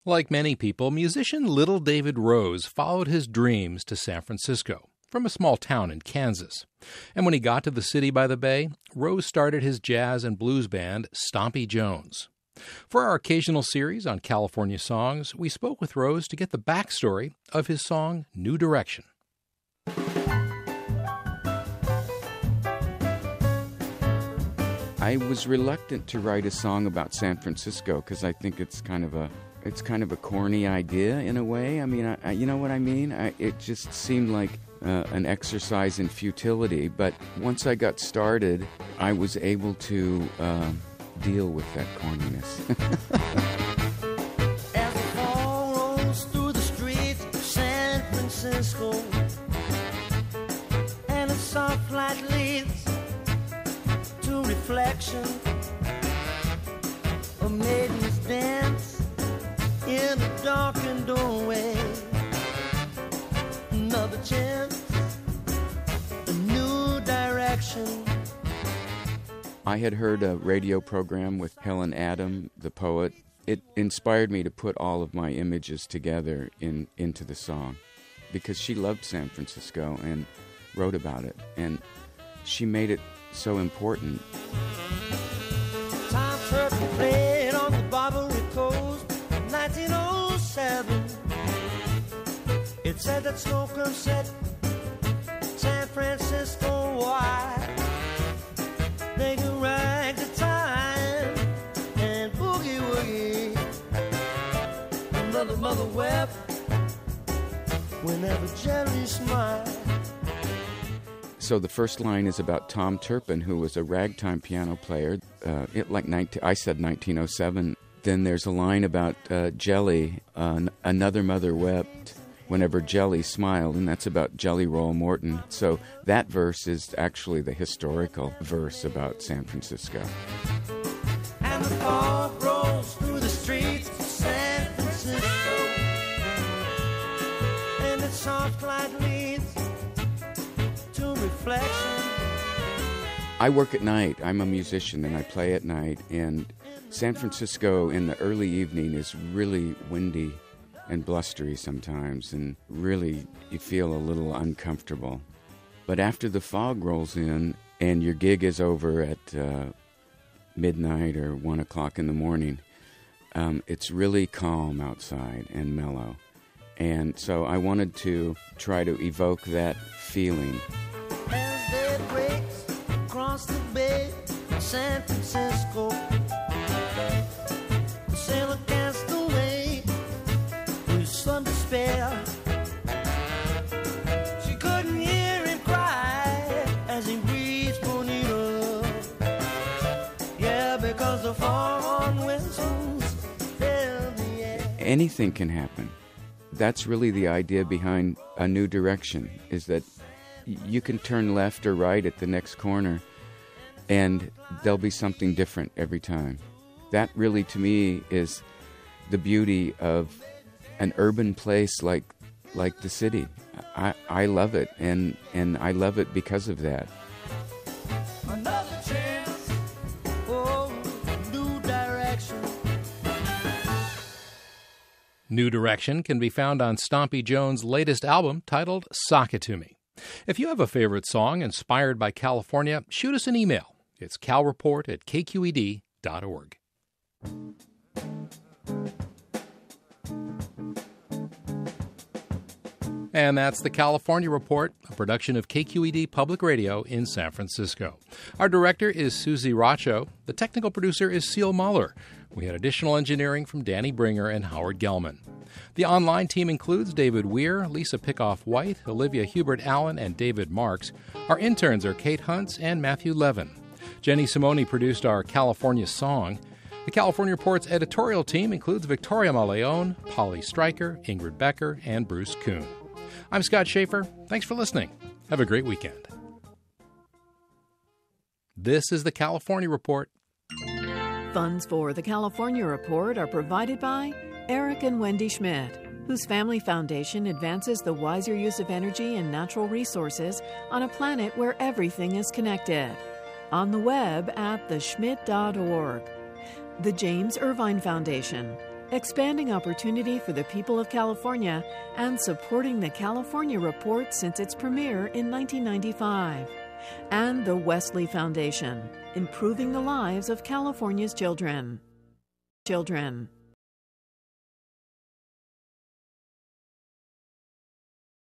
Like many people, musician Little David Rose followed his dreams to San Francisco from a small town in Kansas. And when he got to the city by the bay, Rose started his jazz and blues band, Stompy Jones. For our occasional series on California songs, we spoke with Rose to get the backstory of his song, New Direction. I was reluctant to write a song about San Francisco because I think it's kind of a corny idea in a way. I mean, you know what I mean? It just seemed like an exercise in futility. But once I got started, I was able to deal with that corniness. As the fall rolls through the streets of San Francisco, and a soft light leads to reflection, a maiden's dance in a darkened doorway, another chance, a new direction. I had heard a radio program with Helen Adam, the poet. It inspired me to put all of my images together into the song because she loved San Francisco and wrote about it, and she made it so important. Tom Turpin played on the Barbary Coast in 1907. It said that Slocum set San Francisco wide. They could rag the time and boogie woogie. Another mother wept whenever Jerry smiled. So the first line is about Tom Turpin, who was a ragtime piano player. I said 1907. Then there's a line about Jelly. Another mother wept whenever Jelly smiled, and that's about Jelly Roll Morton. So that verse is actually the historical verse about San Francisco. And the fog rolls through the streets of San Francisco, and its soft light leads to reflection. I work at night. I'm a musician, and I play at night. And San Francisco in the early evening is really windy and blustery sometimes, and really you feel a little uncomfortable. But after the fog rolls in and your gig is over at midnight or 1 o'clock in the morning, it's really calm outside and mellow. And so I wanted to try to evoke that feeling. As day breaks across the bay of San Francisco, the sailor cast away with some despair. She couldn't hear him cry as he breathed Bonita. Yeah, because the foghorn whistles fill the air. Anything can happen. That's really the idea behind A New Direction, is that you can turn left or right at the next corner and there'll be something different every time. That really, to me, is the beauty of an urban place like the city. I love it, and I love it because of that. Another chance, oh, new direction. New Direction can be found on Stompy Jones' latest album titled Sock It To Me. If you have a favorite song inspired by California, shoot us an email. It's calreport@kqed.org. And that's the California Report, a production of KQED Public Radio in San Francisco. Our director is Susie Rocho. The technical producer is Seal Muller. We had additional engineering from Danny Bringer and Howard Gelman. The online team includes David Weir, Lisa Pickoff-White, Olivia Hubert-Allen, and David Marks. Our interns are Kate Huntz and Matthew Levin. Jenny Simone produced our California song. The California Report's editorial team includes Victoria Maleone, Polly Stryker, Ingrid Becker, and Bruce Kuhn. I'm Scott Schaefer. Thanks for listening. Have a great weekend. This is the California Report. Funds for the California Report are provided by Eric and Wendy Schmidt, whose family foundation advances the wiser use of energy and natural resources on a planet where everything is connected. On the web at theschmidt.org. The James Irvine Foundation, expanding opportunity for the people of California and supporting the California Report since its premiere in 1995. And the Wesley Foundation, improving the lives of California's children.